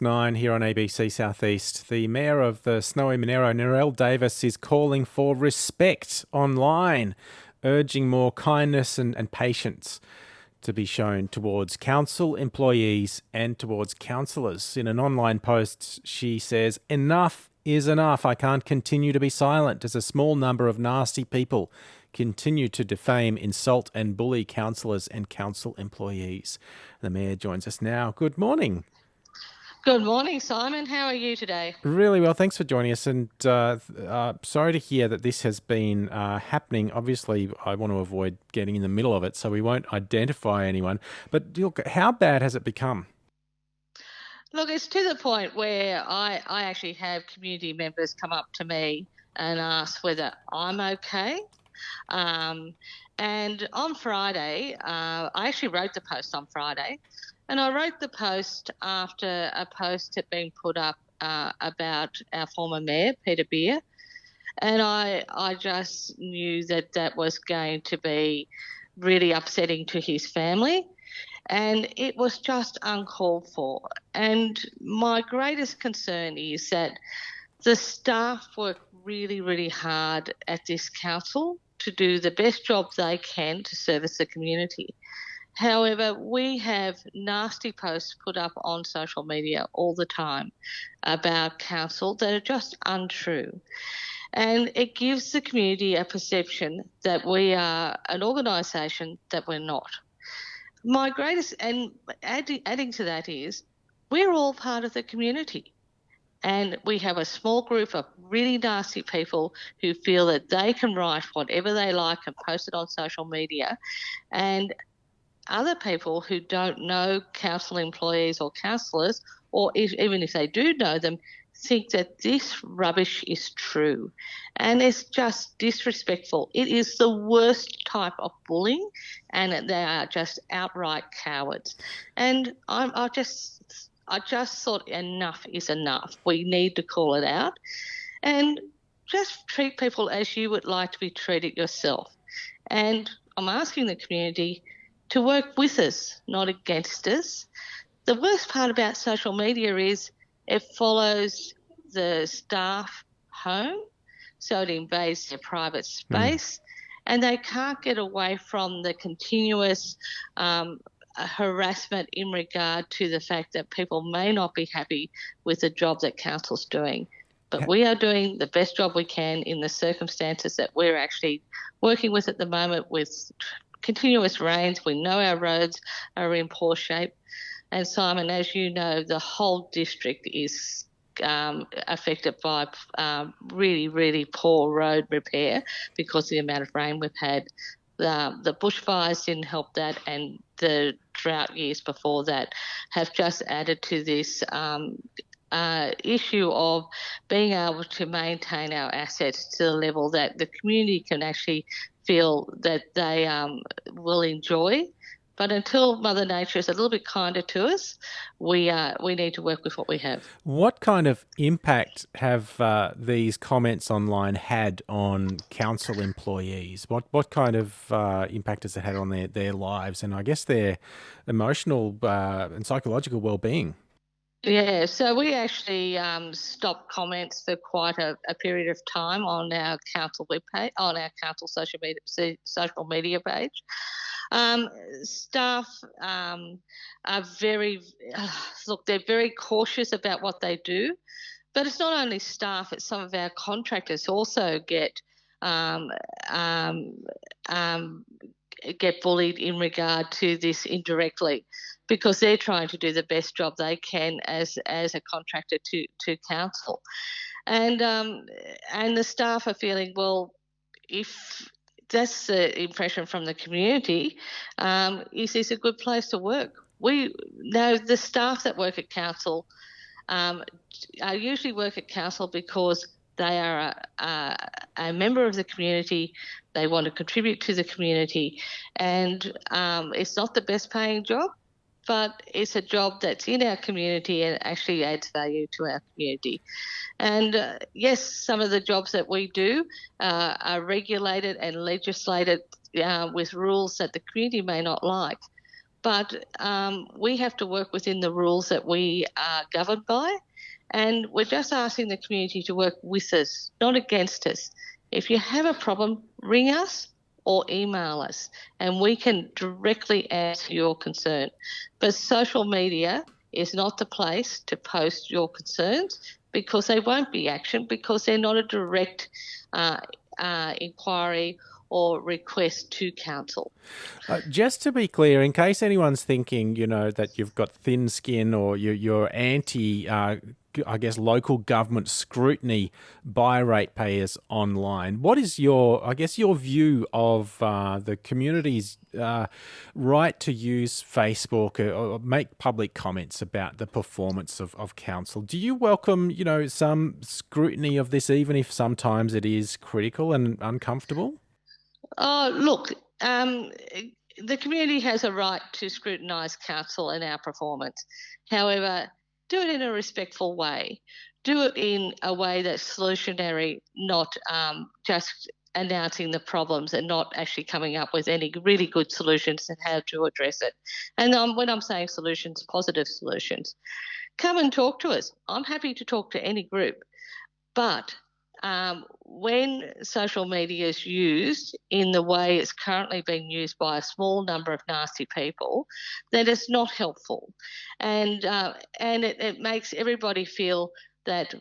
9 here on ABC Southeast. The Mayor of the SnowyMonaro, Narelle Davis, is calling for respect online, urging more kindness and patience to be shown towards council employees and towards councillors. In an online post, she says, "Enough is enough. I can't continue to be silent as a small number of nasty people continue to defame, insult and bully councillors and council employees." The Mayor joins us now. Good morning. Good morning, Simon. How are you today? Really well. Thanks for joining us. And sorry to hear that this has been happening. Obviously, I want to avoid getting in the middle of it, so we won't identify anyone. But look, how bad has it become? Look, it's to the point where I actually have community members come up to me and ask whether I'm okay. And on Friday, I actually wrote the post on Friday, and I wrote the post after a post had been put up about our former mayor, Peter Beer, and I just knew that that was going to be really upsetting to his family, and it was just uncalled for. And my greatest concern is that the staff work really, really hard at this council to do the best job they can to service the community. However, we have nasty posts put up on social media all the time about council that are just untrue. And it gives the community a perception that we are an organisation that we're not. My greatest, and adding to that is, we're all part of the community. And we have a small group of really nasty people who feel that they can write whatever they like and post it on social media. And other people who don't know council employees or councillors, or even if they do know them, think that this rubbish is true. And it's just disrespectful. It is the worst type of bullying, and they are just outright cowards. And I just thought enough is enough. We need to call it out and just treat people as you would like to be treated yourself. And I'm asking the community to work with us, not against us. The worst part about social media is it follows the staff home, so it invades their private space, and they can't get away from the continuous harassment in regard to the fact that people may not be happy with the job that council's doing. But we are doing the best job we can in the circumstances that we're actually working with at the moment with continuous rains. We know our roads are in poor shape. And Simon, as you know, the whole district is affected by really, really poor road repair because of the amount of rain we've had. The bushfires didn't help that, and the drought years before that have just added to this issue of being able to maintain our assets to the level that the community can actually feel that they will enjoy. But until Mother Nature is a little bit kinder to us, we need to work with what we have. What kind of impact have these comments online had on council employees? What kind of impact has it had on their lives and I guess their emotional and psychological well-being? Yeah, so we actually stopped comments for quite a period of time on our council webpage, on our council social media page. Staff are very, look, they're very cautious about what they do, but it's not only staff, it's some of our contractors also get bullied in regard to this indirectly, because they're trying to do the best job they can as a contractor to council. And the staff are feeling, well, if that's the impression from the community, is this a good place to work? We know the staff that work at council usually work at council because they are a member of the community. They want to contribute to the community, and it's not the best paying job, but it's a job that's in our community and actually adds value to our community. And yes, some of the jobs that we do are regulated and legislated with rules that the community may not like. but we have to work within the rules that we are governed by. And we're just asking the community to work with us, not against us. If you have a problem, ring us or email us, and we can directly answer your concern. But social media is not the place to post your concerns, because they won't be actioned, because they're not a direct uh, inquiry or request to council. Just to be clear, in case anyone's thinking, that you've got thin skin or you're anti, I guess, local government scrutiny by ratepayers online, what is your view of the community's right to use Facebook or make public comments about the performance of council? Do you welcome, some scrutiny of this, even if sometimes it is critical and uncomfortable? Oh, look, the community has a right to scrutinise council and our performance. However, do it in a respectful way. Do it in a way that's solutionary, not just announcing the problems and not actually coming up with any really good solutions and how to address it. And when I'm saying solutions, positive solutions. Come and talk to us. I'm happy to talk to any group. But when social media is used in the way it's currently being used by a small number of nasty people, then it's not helpful, and it makes everybody feel that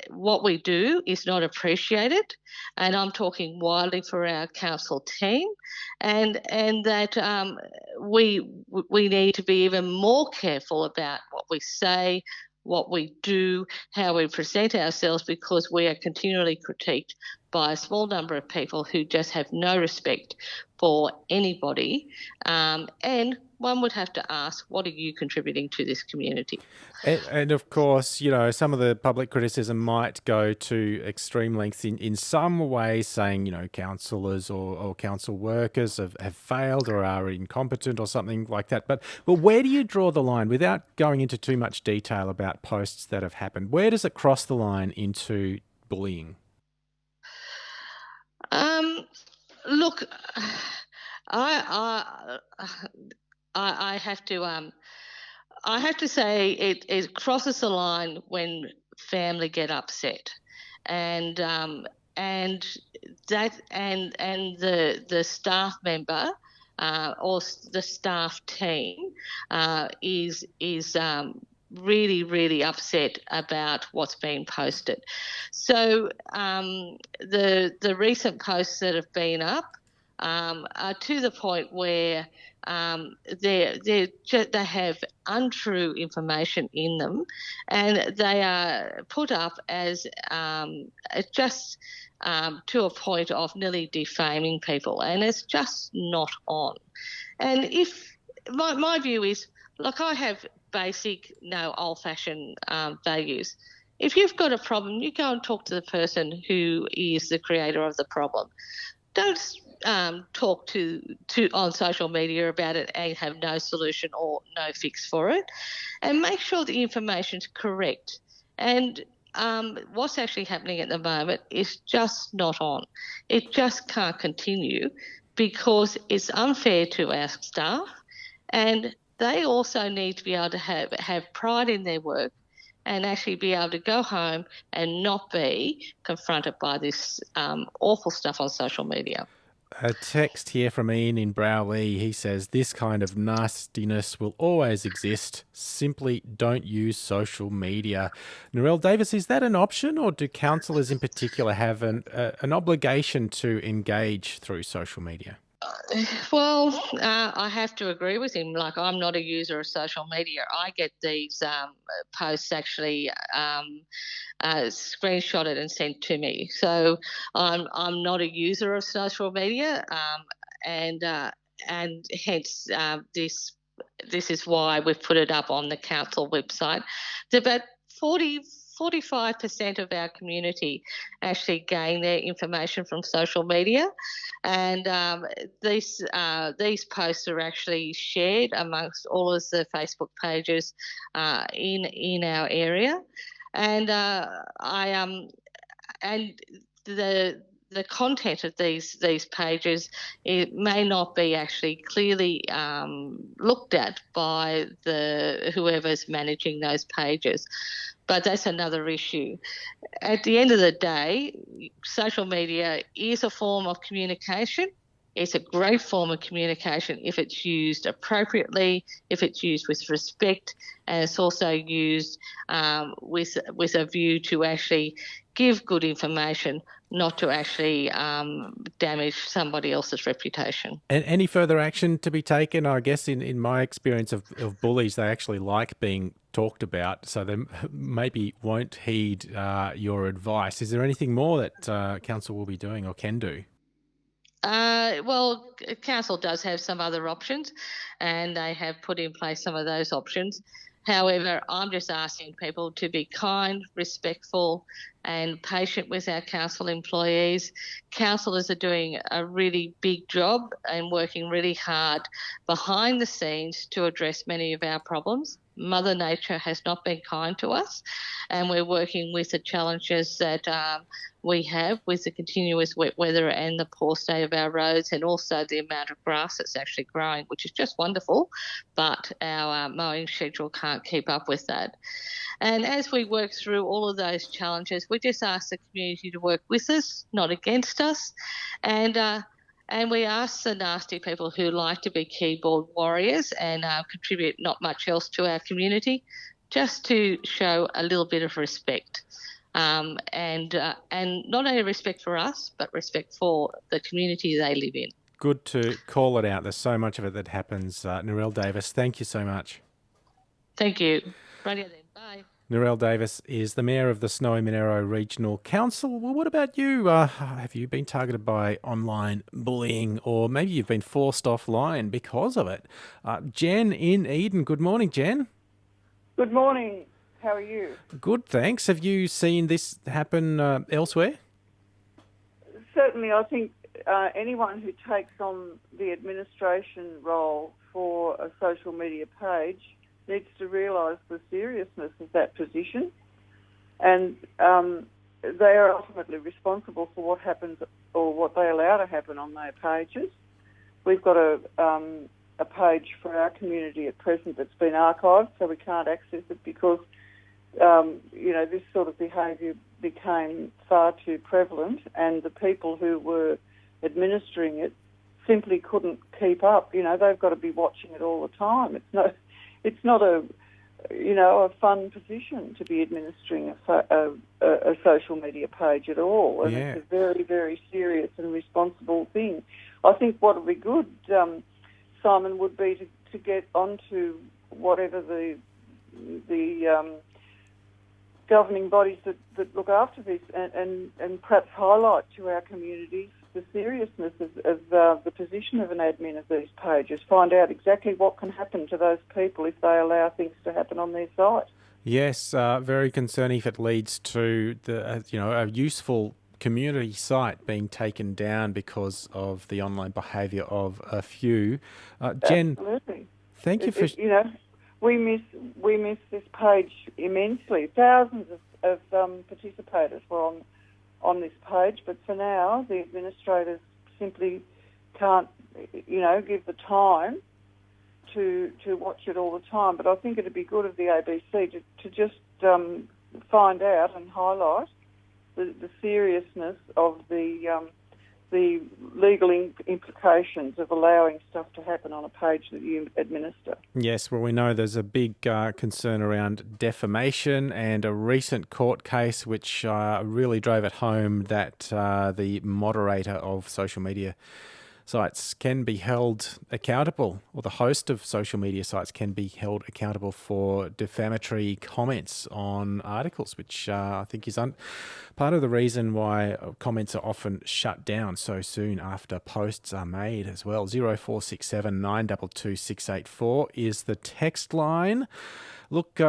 what we do is not appreciated, and I'm talking widely for our council team, and that we need to be even more careful about what we say, what we do, how we present ourselves, because we are continually critiqued by a small number of people who just have no respect for anybody. And one would have to ask, what are you contributing to this community? And of course, some of the public criticism might go to extreme lengths in some ways, saying, councillors or council workers have failed or are incompetent or something like that. But where do you draw the line, without going into too much detail about posts that have happened? Where does it cross the line into bullying? Um, Look, I, I have to I have to say it crosses the line when family get upset, and and and the staff member the staff team is really upset about what's being posted. So the recent posts that have been up are to the point where they have untrue information in them, and they are put up as just to a point of nearly defaming people, and it's just not on. And if my view is, look, I have basic, no old-fashioned values. If you've got a problem, you go and talk to the person who is the creator of the problem. Don't talk to on social media about it and have no solution or no fix for it, and make sure the information's correct. And what's actually happening at the moment is just not on. It just can't continue, because it's unfair to our staff, and they also need to be able to have pride in their work and actually be able to go home and not be confronted by this awful stuff on social media. A text here from Ian in Browley. He says, this kind of nastiness will always exist. Simply don't use social media. Narelle Davis, is that an option, or do councillors in particular have an obligation to engage through social media? Well, I have to agree with him. Like, I'm not a user of social media. I get these posts actually screenshotted and sent to me. So I'm not a user of social media, and hence this is why we've put it up on the council website. There's about 45% of our community actually gain their information from social media, and these posts are actually shared amongst all of the Facebook pages in our area, and I and the the content of these pages, it may not be actually clearly looked at by whoever's managing those pages. But that's another issue. At the end of the day, social media is a form of communication. It's a great form of communication if it's used appropriately, if it's used with respect, and it's also used with a view to actually give good information, not to actually damage somebody else's reputation. And any further action to be taken? I guess in my experience of bullies, they actually like being talked about, so they maybe won't heed your advice. Is there anything more that council will be doing or can do? Well, council does have some other options, and they have put in place some of those options. However, I'm just asking people to be kind, respectful, and patient with our council employees. Councillors are doing a really big job and working really hard behind the scenes to address many of our problems. Mother Nature has not been kind to us, and we're working with the challenges that we have with the continuous wet weather and the poor state of our roads, and also the amount of grass that's actually growing, which is just wonderful, but our mowing schedule can't keep up with that. And as we work through all of those challenges, we just ask the community to work with us, not against us, and we ask the nasty people who like to be keyboard warriors and contribute not much else to our community, just to show a little bit of respect. And not only respect for us, but respect for the community they live in. Good to call it out. There's so much of it that happens. Narelle Davis, thank you so much. Thank you. Radio then. Bye. Narelle Davis is the Mayor of the SnowyMonaro Regional Council. Well, what about you? Have you been targeted by online bullying, or maybe you've been forced offline because of it? Jen in Eden. Good morning, Jen. Good morning. How are you? Good, thanks. Have you seen this happen elsewhere? Certainly, I think anyone who takes on the administration role for a social media page needs to realise the seriousness of that position, and they are ultimately responsible for what happens or what they allow to happen on their pages. We've got a page for our community at present that's been archived, so we can't access it because this sort of behaviour became far too prevalent, and the people who were administering it simply couldn't keep up. They've got to be watching it all the time. It's not a fun position to be administering a social media page at all, and It's a very, very serious and responsible thing. I think what would be good, Simon, would be to get onto whatever the governing bodies that look after this, and perhaps highlight to our communities the seriousness of the position of an admin of these pages. Find out exactly what can happen to those people if they allow things to happen on their site. Yes, very concerning if it leads to a useful community site being taken down because of the online behaviour of a few. Jen, absolutely. Thank you for. We miss this page immensely. Thousands of participators were on this page, but for now the administrators simply can't, give the time to watch it all the time. But I think it'd be good of the ABC to just find out and highlight the seriousness of the legal implications of allowing stuff to happen on a page that you administer. Yes, well, we know there's a big concern around defamation, and a recent court case which really drove it home that the moderator of social media sites can be held accountable, or the host of social media sites can be held accountable for defamatory comments on articles, which I think is part of the reason why comments are often shut down so soon after posts are made as well. 0467 922 684 is the text line. Look,